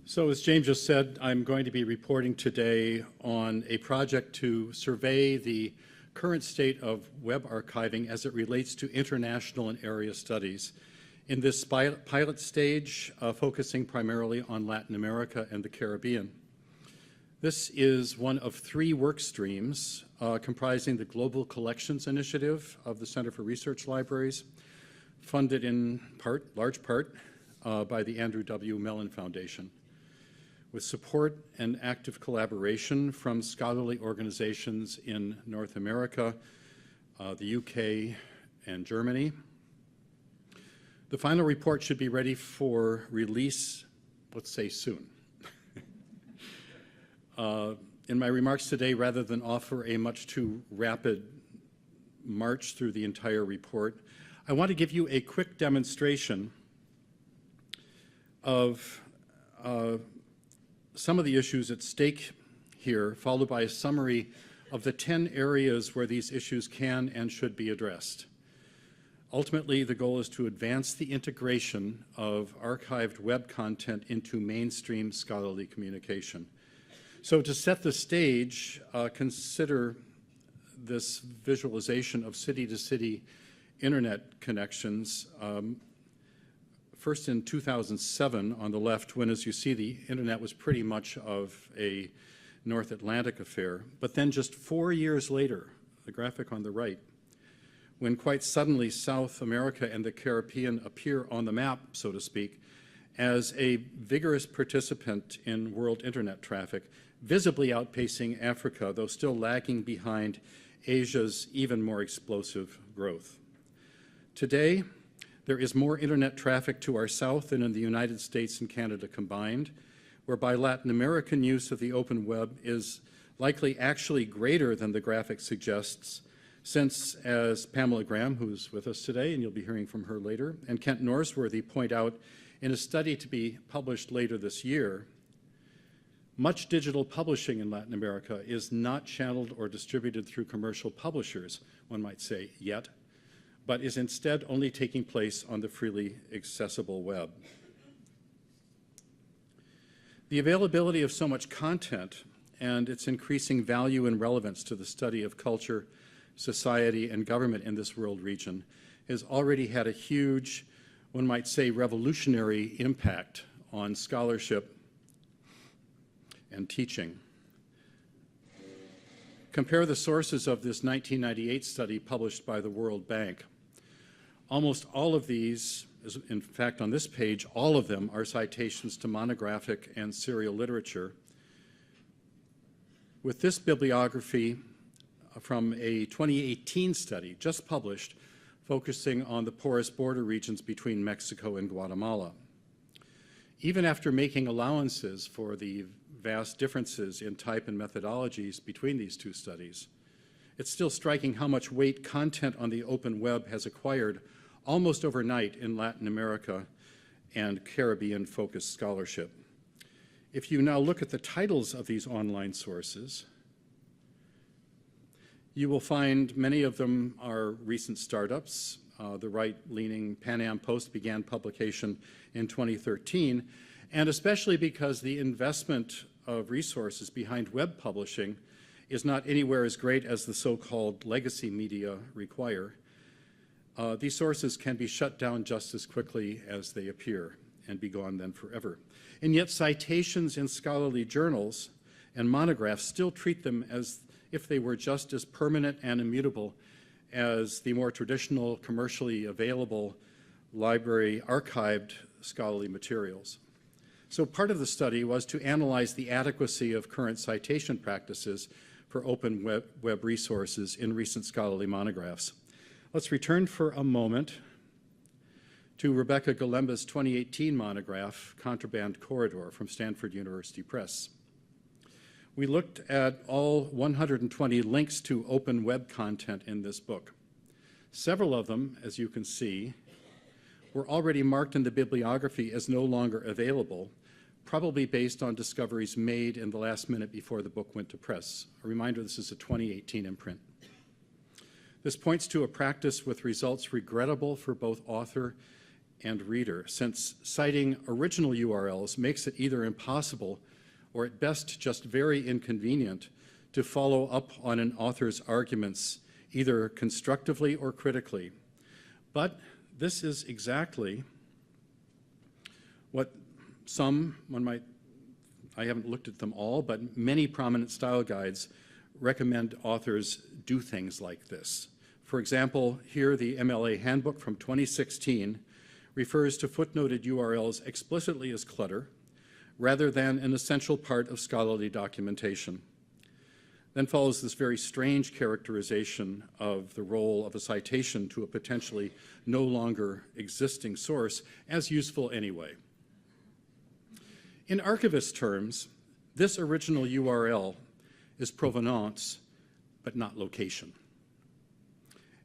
So as James just said, I'm going to be reporting today on a project to survey the current state of web archiving as it relates to international and area studies. In this pilot stage, focusing primarily on Latin America and the Caribbean. This is one of three work streams comprising the Global Collections Initiative of the Center for Research Libraries, funded in large part, by the Andrew W. Mellon Foundation, with support and active collaboration from scholarly organizations in North America, the UK, and Germany. The final report should be ready for release, let's say soon. In my remarks today, rather than offer a much too rapid march through the entire report, I want to give you a quick demonstration of some of the issues at stake here, followed by a summary of the 10 areas where these issues can and should be addressed. Ultimately, the goal is to advance the integration of archived web content into mainstream scholarly communication. So to set the stage, consider this visualization of city-to-city internet connections. First in 2007 on the left, when, as you see, the internet was pretty much of a North Atlantic affair. But then just 4 years later, the graphic on the right, when quite suddenly South America and the Caribbean appear on the map, so to speak, as a vigorous participant in world internet traffic, visibly outpacing Africa, though still lagging behind Asia's even more explosive growth. Today, there is more internet traffic to our south than in the United States and Canada combined, whereby Latin American use of the open web is likely actually greater than the graphic suggests, since, as Pamela Graham, who's with us today, and you'll be hearing from her later, and Kent Norsworthy point out in a study to be published later this year, much digital publishing in Latin America is not channeled or distributed through commercial publishers, one might say, yet, but is instead only taking place on the freely accessible web. The availability of so much content and its increasing value and relevance to the study of culture, society, and government in this world region has already had a huge, one might say, revolutionary impact on scholarship and teaching. Compare the sources of this 1998 study published by the World Bank. Almost all of these, in fact on this page, all of them are citations to monographic and serial literature. With this bibliography from a 2018 study just published, focusing on the porous border regions between Mexico and Guatemala. Even after making allowances for the vast differences in type and methodologies between these two studies, it's still striking how much weight content on the open web has acquired almost overnight in Latin America and Caribbean-focused scholarship. If you now look at the titles of these online sources, you will find many of them are recent startups. The right-leaning Pan Am Post began publication in 2013, and especially because the investment of resources behind web publishing is not anywhere as great as the so-called legacy media require. These sources can be shut down just as quickly as they appear and be gone then forever. And yet citations in scholarly journals and monographs still treat them as if they were just as permanent and immutable as the more traditional, commercially available library archived scholarly materials. So part of the study was to analyze the adequacy of current citation practices for open web resources in recent scholarly monographs. Let's return for a moment to Rebecca Galemba's 2018 monograph, Contraband Corridor, from Stanford University Press. We looked at all 120 links to open web content in this book. Several of them, as you can see, were already marked in the bibliography as no longer available, probably based on discoveries made in the last minute before the book went to press. A reminder, this is a 2018 imprint. This points to a practice with results regrettable for both author and reader, since citing original URLs makes it either impossible or at best just very inconvenient to follow up on an author's arguments, either constructively or critically. But this is exactly what I haven't looked at them all, but many prominent style guides recommend authors do things like this. For example, here the MLA Handbook from 2016 refers to footnoted URLs explicitly as clutter, rather than an essential part of scholarly documentation. Then follows this very strange characterization of the role of a citation to a potentially no longer existing source as useful anyway. In archivist terms, this original URL is provenance, but not location.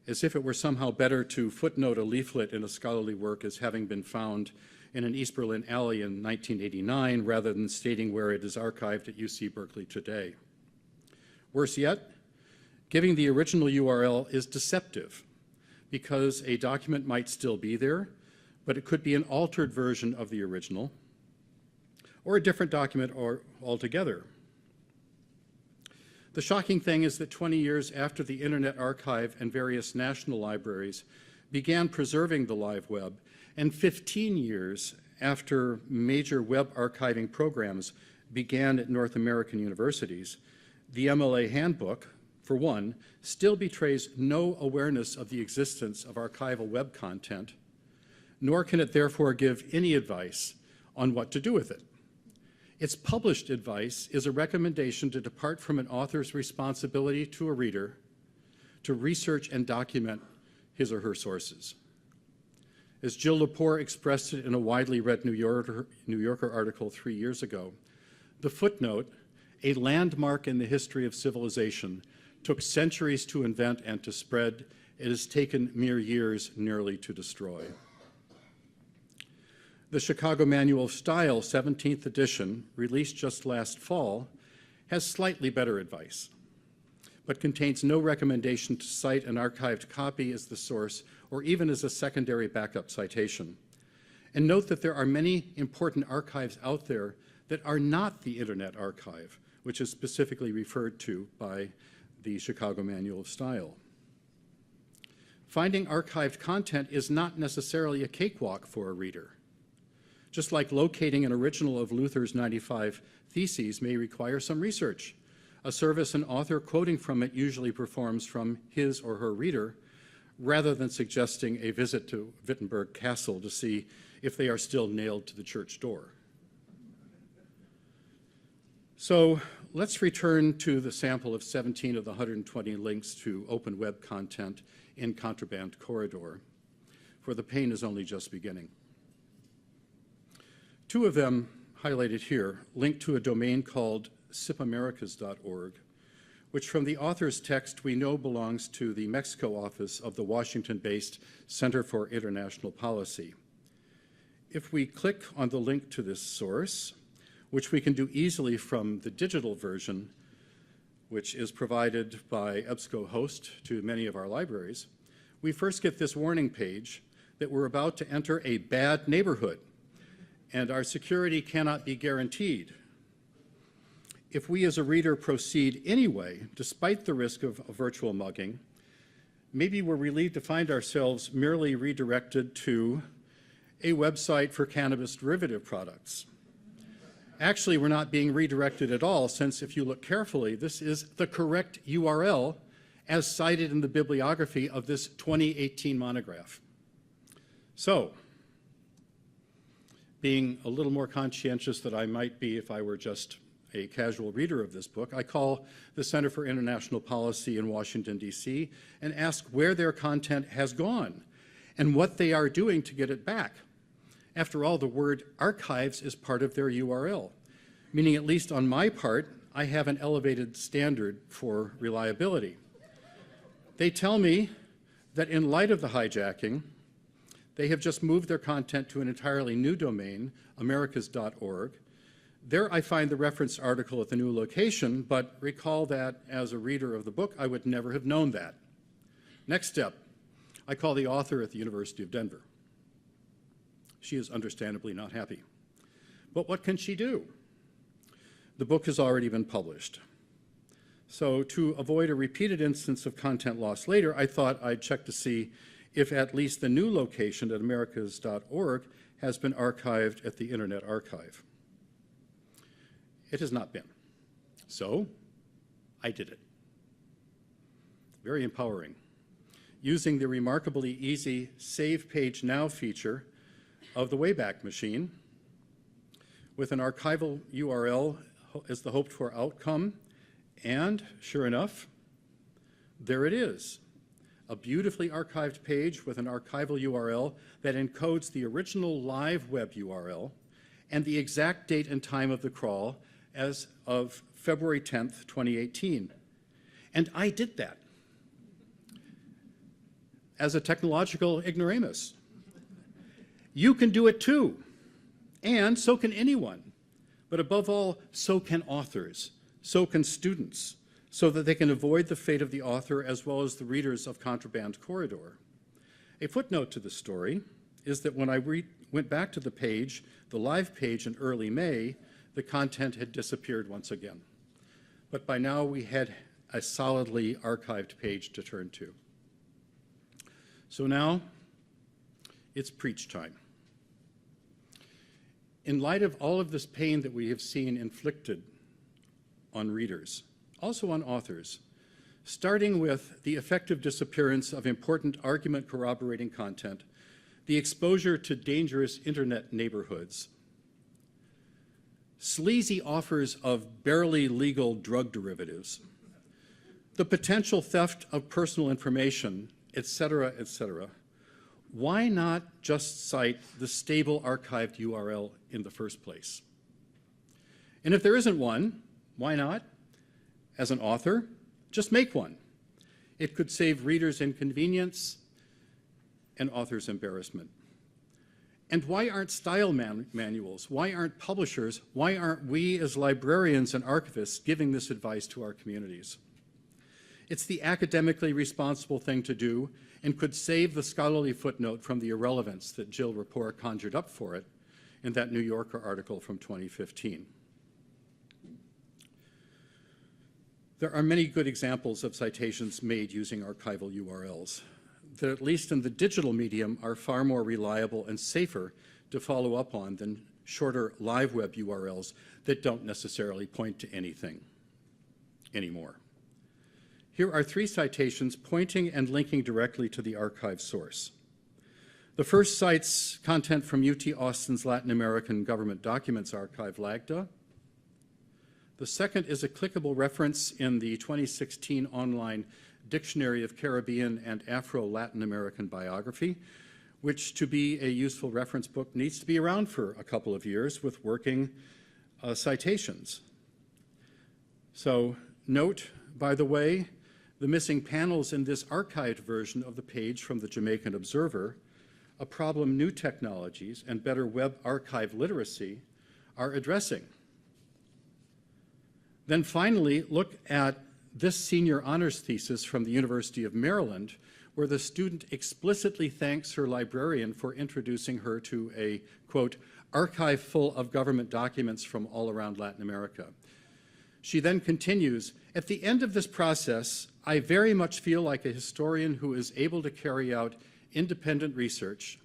As if it were somehow better to footnote a leaflet in a scholarly work as having been found in an East Berlin alley in 1989, rather than stating where it is archived at UC Berkeley today. Worse yet, giving the original URL is deceptive, because a document might still be there, but it could be an altered version of the original, or a different document altogether. The shocking thing is that 20 years after the Internet Archive and various national libraries began preserving the live web, and 15 years after major web archiving programs began at North American universities, the MLA Handbook, for one, still betrays no awareness of the existence of archival web content, nor can it therefore give any advice on what to do with it. Its published advice is a recommendation to depart from an author's responsibility to a reader to research and document his or her sources. As Jill Lepore expressed it in a widely read New Yorker article 3 years ago, the footnote, a landmark in the history of civilization, took centuries to invent and to spread. It has taken mere years nearly to destroy. The Chicago Manual of Style, 17th edition, released just last fall, has slightly better advice, but contains no recommendation to cite an archived copy as the source or even as a secondary backup citation. And note that there are many important archives out there that are not the Internet Archive, which is specifically referred to by the Chicago Manual of Style. Finding archived content is not necessarily a cakewalk for a reader. Just like locating an original of Luther's 95 Theses may require some research, a service an author quoting from it usually performs from his or her reader, rather than suggesting a visit to Wittenberg Castle to see if they are still nailed to the church door. So let's return to the sample of 17 of the 120 links to open web content in Contraband Corridor, for the pain is only just beginning. 2 of them, highlighted here, link to a domain called sipamericas.org, which from the author's text we know belongs to the Mexico office of the Washington-based Center for International Policy. If we click on the link to this source, which we can do easily from the digital version, which is provided by EBSCOhost to many of our libraries, we first get this warning page that we're about to enter a bad neighborhood, and our security cannot be guaranteed. If we as a reader proceed anyway, despite the risk of a virtual mugging, maybe we're relieved to find ourselves merely redirected to a website for cannabis derivative products. Actually, we're not being redirected at all, since if you look carefully, this is the correct URL as cited in the bibliography of this 2018 monograph. So, being a little more conscientious than I might be if I were just a casual reader of this book, I call the Center for International Policy in Washington, D.C., and ask where their content has gone and what they are doing to get it back. After all, the word archives is part of their URL, meaning at least on my part, I have an elevated standard for reliability. They tell me that in light of the hijacking, they have just moved their content to an entirely new domain, americas.org. There I find the reference article at the new location, but recall that as a reader of the book, I would never have known that. Next step, I call the author at the University of Denver. She is understandably not happy. But what can she do? The book has already been published. So to avoid a repeated instance of content loss later, I thought I'd check to see if at least the new location at americas.org has been archived at the Internet Archive. It has not been. So I did it. Very empowering. Using the remarkably easy Save Page Now feature of the Wayback Machine, with an archival URL as the hoped-for outcome, and sure enough, there it is, a beautifully archived page with an archival URL that encodes the original live web URL and the exact date and time of the crawl as of February 10th, 2018. And I did that as a technological ignoramus. You can do it too, and so can anyone. But above all, so can authors, so can students, so that they can avoid the fate of the author as well as the readers of Contraband Corridor. A footnote to the story is that when I went back to the page, the live page in early May, the content had disappeared once again. But by now we had a solidly archived page to turn to. So now it's preach time. In light of all of this pain that we have seen inflicted on readers, also on authors, starting with the effective disappearance of important argument corroborating content, the exposure to dangerous internet neighborhoods, sleazy offers of barely legal drug derivatives, the potential theft of personal information, etc., etc., why not just cite the stable archived URL in the first place? And if there isn't one, why not? As an author, just make one. It could save readers inconvenience and authors embarrassment. And why aren't style manuals? Why aren't publishers? Why aren't we as librarians and archivists giving this advice to our communities? It's the academically responsible thing to do and could save the scholarly footnote from the irrelevance that Jill Rapport conjured up for it in that New Yorker article from 2015. There are many good examples of citations made using archival URLs that, at least in the digital medium, are far more reliable and safer to follow up on than shorter live web URLs that don't necessarily point to anything anymore. Here are 3 citations pointing and linking directly to the archive source. The first cites content from UT Austin's Latin American Government Documents Archive, LAGDA. The second is a clickable reference in the 2016 online Dictionary of Caribbean and Afro-Latin American Biography, which, to be a useful reference book, needs to be around for a couple of years with working citations. So note, by the way, the missing panels in this archived version of the page from the Jamaican Observer, a problem new technologies and better web archive literacy are addressing. Then finally, look at this senior honors thesis from the University of Maryland, where the student explicitly thanks her librarian for introducing her to a, quote, archive full of government documents from all around Latin America. She then continues, at the end of this process, I very much feel like a historian who is able to carry out independent research,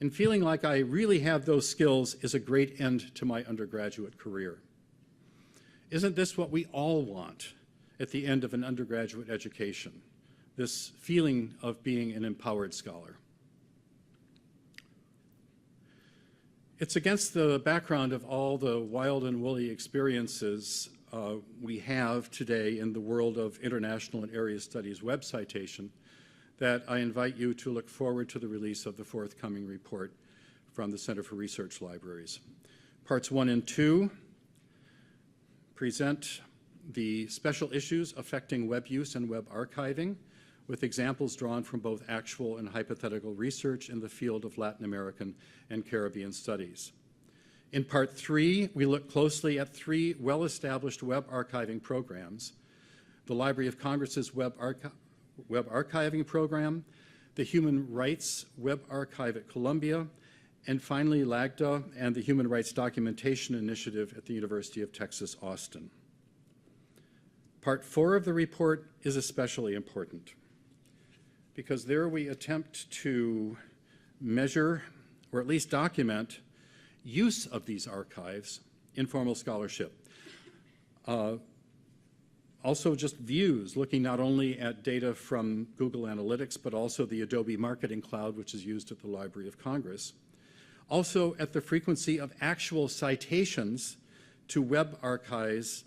and feeling like I really have those skills is a great end to my undergraduate career. Isn't this what we all want at the end of an undergraduate education? This feeling of being an empowered scholar. It's against the background of all the wild and woolly experiences we have today in the world of international and area studies web citation that I invite you to look forward to the release of the forthcoming report from the Center for Research Libraries. Parts 1 and 2 present the special issues affecting web use and web archiving, with examples drawn from both actual and hypothetical research in the field of Latin American and Caribbean studies. In Part 3, we look closely at 3 well-established web archiving programs: the Library of Congress's web archiving program, the Human Rights Web Archive at Columbia, And finally, LAGDA and the Human Rights Documentation Initiative at the University of Texas, Austin. Part 4 of the report is especially important because there we attempt to measure, or at least document, use of these archives in formal scholarship. Also just views, looking not only at data from Google Analytics, but also the Adobe Marketing Cloud, which is used at the Library of Congress. Also at the frequency of actual citations to web archives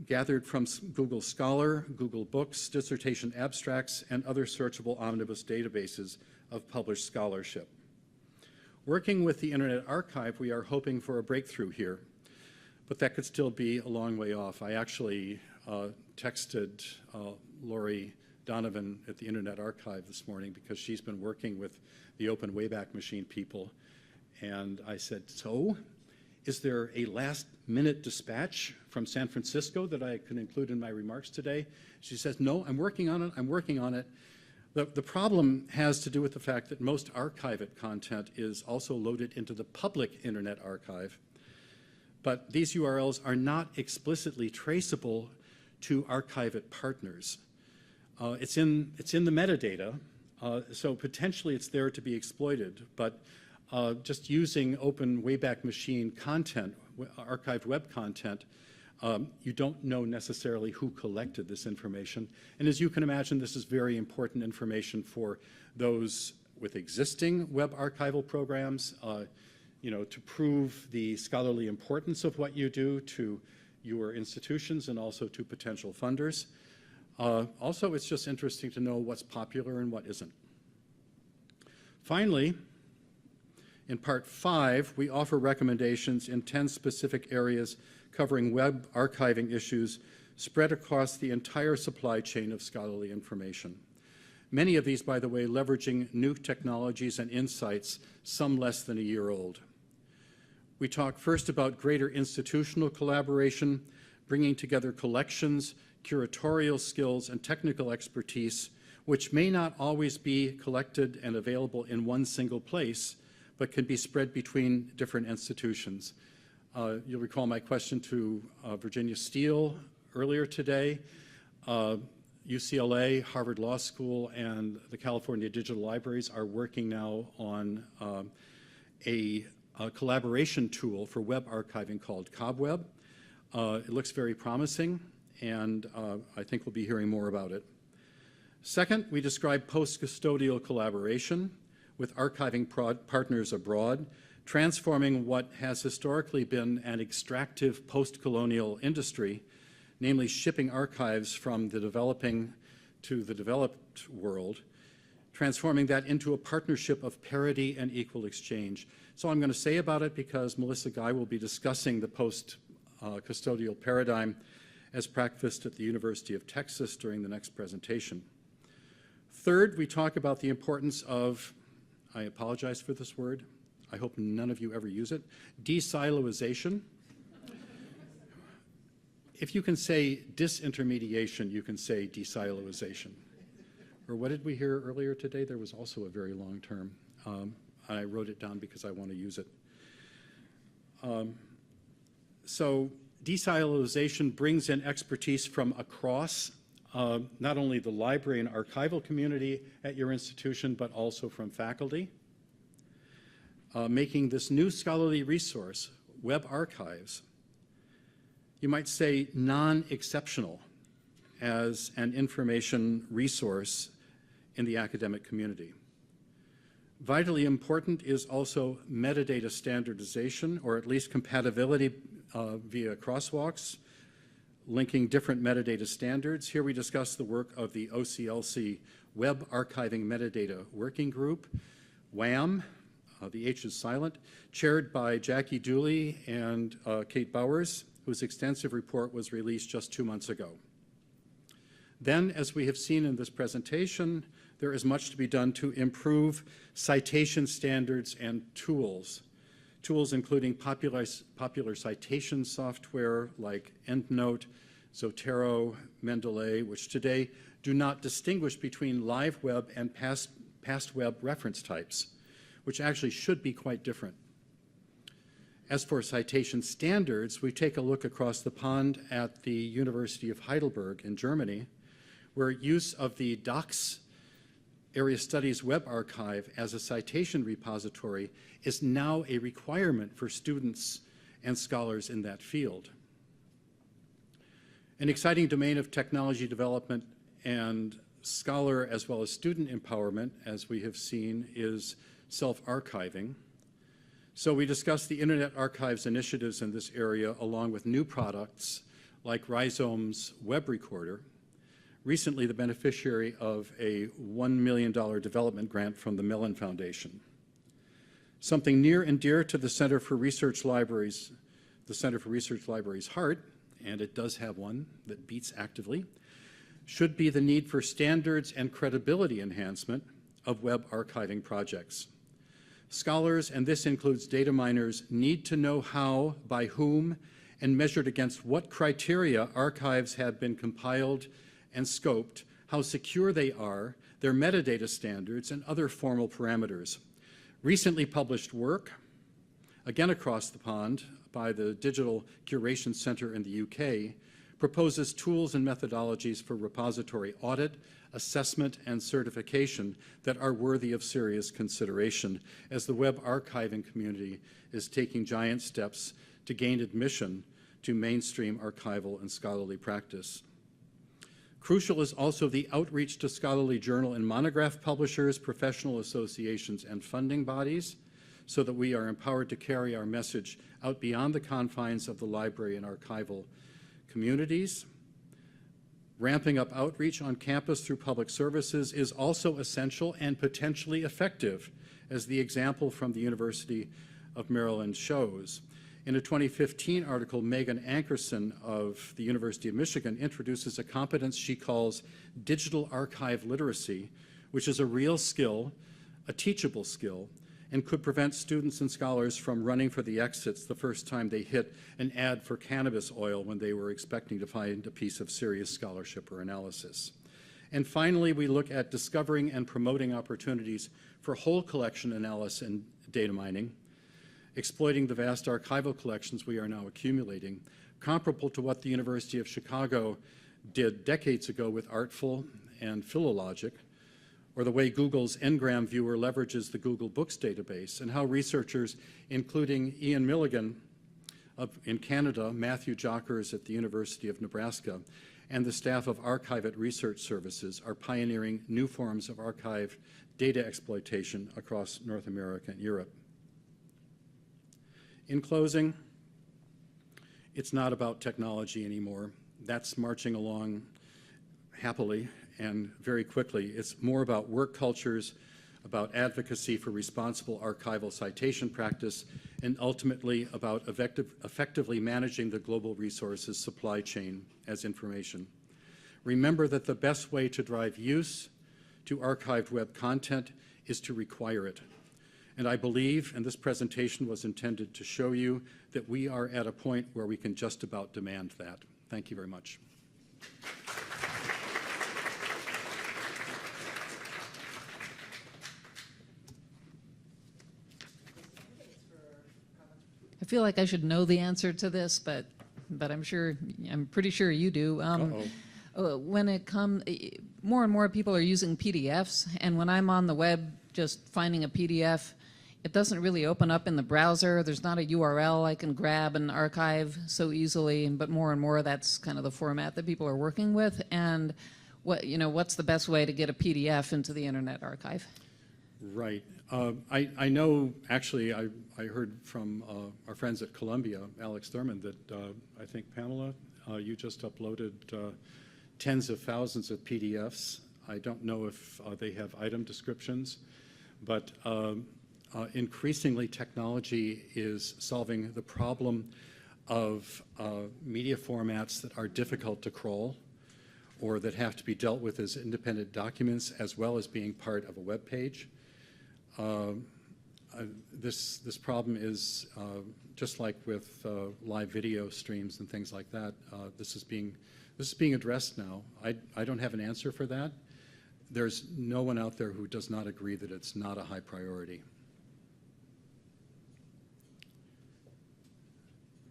gathered from Google Scholar, Google Books, dissertation abstracts, and other searchable omnibus databases of published scholarship. Working with the Internet Archive, we are hoping for a breakthrough here, but that could still be a long way off. I actually texted Lori Donovan at the Internet Archive this morning because she's been working with the Open Wayback Machine people, and I said, so, is there a last-minute dispatch from San Francisco that I could include in my remarks today? She says, no, I'm working on it. The problem has to do with the fact that most archive-it content is also loaded into the public Internet Archive, but these URLs are not explicitly traceable to archive-it partners. It's in the metadata, so potentially it's there to be exploited, but just using Open Wayback Machine content, archived web content, you don't know necessarily who collected this information. And as you can imagine, this is very important information for those with existing web archival programs, to prove the scholarly importance of what you do to your institutions and also to potential funders. Also, it's just interesting to know what's popular and what isn't. Finally, in Part 5, we offer recommendations in 10 specific areas covering web archiving issues spread across the entire supply chain of scholarly information. Many of these, by the way, leveraging new technologies and insights, some less than a year old. We talk first about greater institutional collaboration, bringing together collections, curatorial skills, and technical expertise, which may not always be collected and available in one single place, but can be spread between different institutions. You'll recall my question to Virginia Steele earlier today. UCLA, Harvard Law School, and the California Digital Libraries are working now on a collaboration tool for web archiving called Cobweb. It looks very promising, and I think we'll be hearing more about it. Second, we describe post-custodial collaboration with archiving partners abroad, transforming what has historically been an extractive post-colonial industry, namely shipping archives from the developing to the developed world, transforming that into a partnership of parity and equal exchange. So I'm going to say about it because Melissa Guy will be discussing the post-custodial paradigm as practiced at the University of Texas during the next presentation. Third, we talk about the importance of, I apologize for this word, I hope none of you ever use it, desiloization. If you can say disintermediation, you can say desiloization. Or what did we hear earlier today? There was also a very long term. I wrote it down because I want to use it. So desiloization brings in expertise from across not only the library and archival community at your institution, but also from faculty, making this new scholarly resource, web archives, you might say non-exceptional as an information resource in the academic community. Vitally important is also metadata standardization, or at least compatibility via crosswalks, linking different metadata standards. Here we discuss the work of the OCLC Web Archiving Metadata Working Group, WAM, the H is silent, chaired by Jackie Dooley and Kate Bowers, whose extensive report was released just 2 months ago. Then, as we have seen in this presentation, there is much to be done to improve citation standards and tools including popular citation software like EndNote, Zotero, Mendeley, which today do not distinguish between live web and past past web reference types, which actually should be quite different. As for citation standards, we take a look across the pond at the University of Heidelberg in Germany, where use of the Docs Area Studies Web Archive as a citation repository is now a requirement for students and scholars in that field. An exciting domain of technology development and scholar as well as student empowerment, as we have seen, is self-archiving. So we discussed the Internet Archive's initiatives in this area along with new products like Rhizome's web recorder, recently the beneficiary of a $1 million development grant from the Mellon Foundation. Something near and dear to the Center for Research Libraries' heart, and it does have one that beats actively, should be the need for standards and credibility enhancement of web archiving projects. Scholars, and this includes data miners, need to know how, by whom, and measured against what criteria archives have been compiled and scoped, how secure they are, their metadata standards, and other formal parameters. Recently published work, again across the pond, by the Digital Curation Center in the UK, proposes tools and methodologies for repository audit, assessment, and certification that are worthy of serious consideration as the web archiving community is taking giant steps to gain admission to mainstream archival and scholarly practice. Crucial is also the outreach to scholarly journal and monograph publishers, professional associations, and funding bodies, so that we are empowered to carry our message out beyond the confines of the library and archival communities. Ramping up outreach on campus through public services is also essential and potentially effective, as the example from the University of Maryland shows. In a 2015 article, Megan Ankerson of the University of Michigan introduces a competence she calls digital archive literacy, which is a real skill, a teachable skill, and could prevent students and scholars from running for the exits the first time they hit an ad for cannabis oil when they were expecting to find a piece of serious scholarship or analysis. And finally, we look at discovering and promoting opportunities for whole collection analysis and data mining, exploiting the vast archival collections we are now accumulating, comparable to what the University of Chicago did decades ago with Artful and Philologic, or the way Google's Ngram viewer leverages the Google Books database, and how researchers, including Ian Milligan in Canada, Matthew Jockers at the University of Nebraska, and the staff of Archive at Research Services are pioneering new forms of archive data exploitation across North America and Europe. In closing, it's not about technology anymore. That's marching along happily and very quickly. It's more about work cultures, about advocacy for responsible archival citation practice, and ultimately about effectively managing the global resources supply chain as information. Remember that the best way to drive use to archived web content is to require it. And I believe, and this presentation was intended to show you, that we are at a point where we can just about demand that. Thank you very much. I feel like I should know the answer to this, but I'm pretty sure you do. When it comes, more and more people are using PDFs, and when I'm on the web just finding a PDF, it doesn't really open up in the browser. There's not a URL I can grab and archive so easily, but more and more that's kind of the format that people are working with. And what's the best way to get a PDF into the Internet Archive? Right. I know, actually, I heard from our friends at Columbia, Alex Thurman, that I think, Pamela, you just uploaded tens of thousands of PDFs. I don't know if they have item descriptions, but increasingly technology is solving the problem of media formats that are difficult to crawl or that have to be dealt with as independent documents as well as being part of a web page. This problem is just like with live video streams and things like that. This is being addressed now. I don't have an answer for that. there's no one out there who does not agree that it's not a high priority.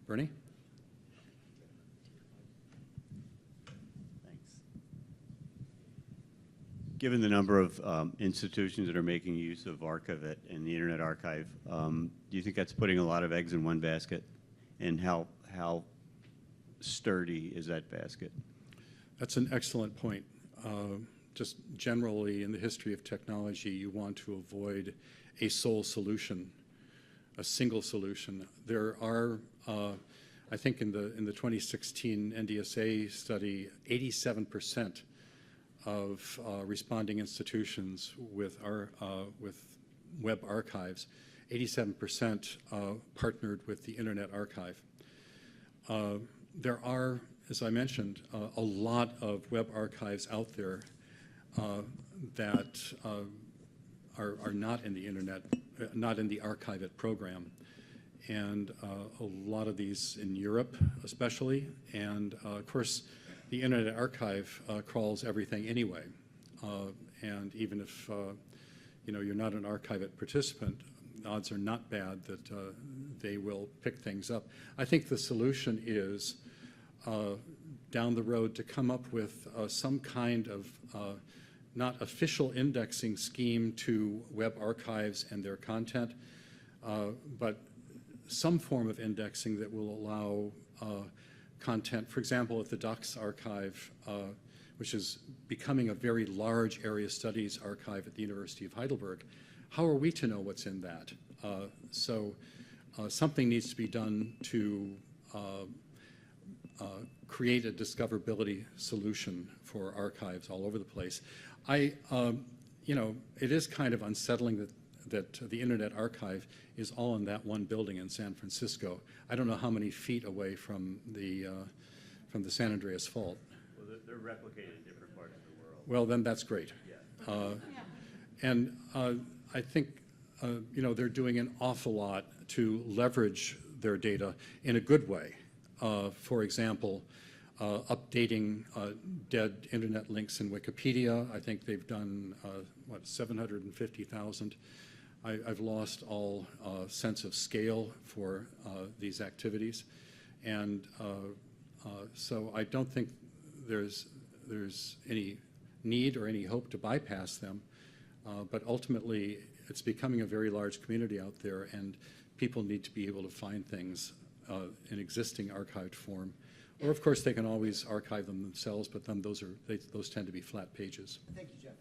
Bernie? Thanks. Given the number of institutions that are making use of Archive-It and the Internet Archive, do you think that's putting a lot of eggs in one basket? And how sturdy is that basket? That's an excellent point. Just generally in the history of technology, you want to avoid a sole solution, a single solution. There are, I think in the 2016 NDSA study, 87% of responding institutions with web archives, 87% partnered with the Internet Archive. There are, as I mentioned, a lot of web archives out there that are not in the Internet, not in the Archive-It program. And a lot of these in Europe especially. And of course, the Internet Archive crawls everything anyway. And even if you're not an Archive-It participant, odds are not bad that they will pick things up. I think the solution is down the road to come up with some kind of not official indexing scheme to web archives and their content, but some form of indexing that will allow content. For example, at the Docs Archive, which is becoming a very large area studies archive at the University of Heidelberg, how are we to know what's in that? So something needs to be done to create a discoverability solution for archives all over the place. It is kind of unsettling that the Internet Archive is all in that one building in San Francisco. I don't know how many feet away from the San Andreas Fault. Well, they're replicated in different parts of the world. Well, then that's great. Yeah. And I think they're doing an awful lot to leverage their data in a good way. For example, updating dead internet links in Wikipedia. I think they've done, 750,000. I've lost all sense of scale for these activities. And so I don't think there's any need or any hope to bypass them. But ultimately, it's becoming a very large community out there, and people need to be able to find things in existing archived form. Or, of course, they can always archive them themselves, but then those tend to be flat pages. Thank you, Jeff.